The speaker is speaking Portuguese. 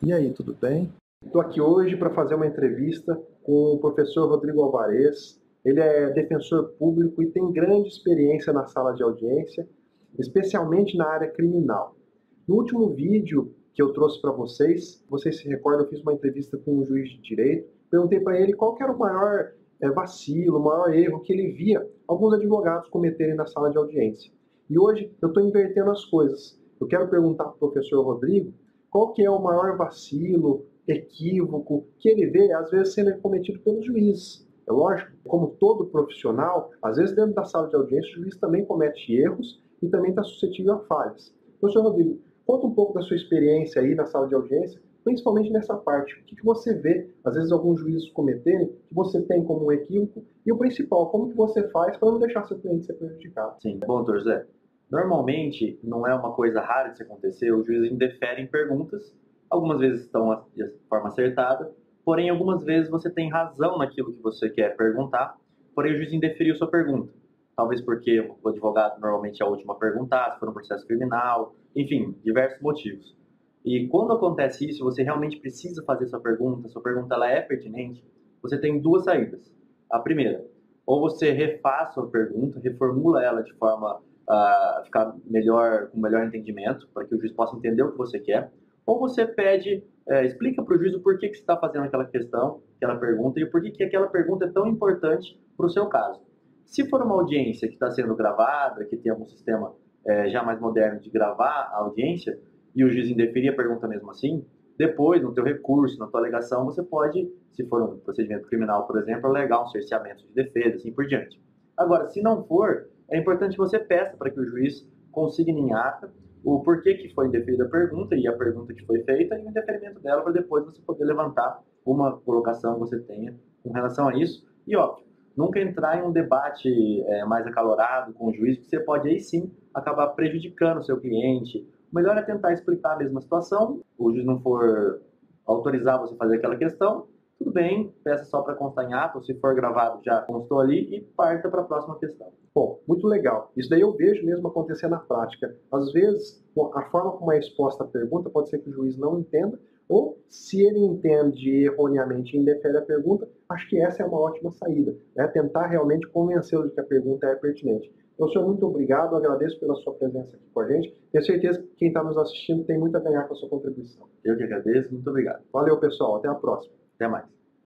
E aí, tudo bem? Estou aqui hoje para fazer uma entrevista com o professor Rodrigo Alvarez. Ele é defensor público e tem grande experiência na sala de audiência, especialmente na área criminal. No último vídeo que eu trouxe para vocês se recordam, eu fiz uma entrevista com um juiz de direito, perguntei para ele qual que era o maior vacilo, o maior erro que ele via alguns advogados cometerem na sala de audiência. E hoje eu estou invertendo as coisas. Eu quero perguntar para o professor Rodrigo qual que é o maior vacilo, equívoco, que ele vê, às vezes, sendo cometido pelos juízes. É lógico, como todo profissional, às vezes dentro da sala de audiência o juiz também comete erros e também está suscetível a falhas. Professor Rodrigo, conta um pouco da sua experiência aí na sala de audiência, principalmente nessa parte. O que você vê, às vezes, alguns juízes cometerem, que você tem como um equívoco, e o principal, como que você faz para não deixar seu cliente ser prejudicado? Sim, bom, doutor José. Normalmente, não é uma coisa rara de se acontecer, o juiz indefere em perguntas, algumas vezes estão de forma acertada, porém, algumas vezes você tem razão naquilo que você quer perguntar, porém o juiz indeferiu sua pergunta. Talvez porque o advogado normalmente é o último a perguntar, se for um processo criminal, enfim, diversos motivos. E quando acontece isso, você realmente precisa fazer sua pergunta ela é pertinente, você tem duas saídas. A primeira, ou você refaz sua pergunta, reformula ela de forma a ficar melhor, com melhor entendimento, para que o juiz possa entender o que você quer, ou você pede, explica para o juiz o porquê que você está fazendo aquela questão, aquela pergunta, e o porquê que aquela pergunta é tão importante para o seu caso. Se for uma audiência que está sendo gravada, que tem algum sistema já mais moderno de gravar a audiência, e o juiz indeferir a pergunta mesmo assim, depois, no teu recurso, na tua alegação, você pode, se for um procedimento criminal, por exemplo, alegar um cerceamento de defesa, assim por diante. Agora, se não for, é importante que você peça para que o juiz consigne em ata o porquê que foi indeferida a pergunta e a pergunta que foi feita e o indeferimento dela para depois você poder levantar uma colocação que você tenha com relação a isso. E, óbvio, nunca entrar em um debate mais acalorado com o juiz, porque você pode aí sim acabar prejudicando o seu cliente. O melhor é tentar explicar a mesma situação, o juiz não for autorizar você a fazer aquela questão, tudo bem, peça só para constar em ato, se for gravado já constou ali e parta para a próxima questão. Bom, muito legal. Isso daí eu vejo mesmo acontecer na prática. Às vezes, a forma como é exposta a pergunta pode ser que o juiz não entenda, ou se ele entende erroneamente e indefere a pergunta, acho que essa é uma ótima saída, né? Tentar realmente convencê-lo de que a pergunta é pertinente. Professor, muito obrigado, agradeço pela sua presença aqui com a gente. Tenho certeza que quem está nos assistindo tem muito a ganhar com a sua contribuição. Eu que agradeço, muito obrigado. Valeu, pessoal, até a próxima. Até mais.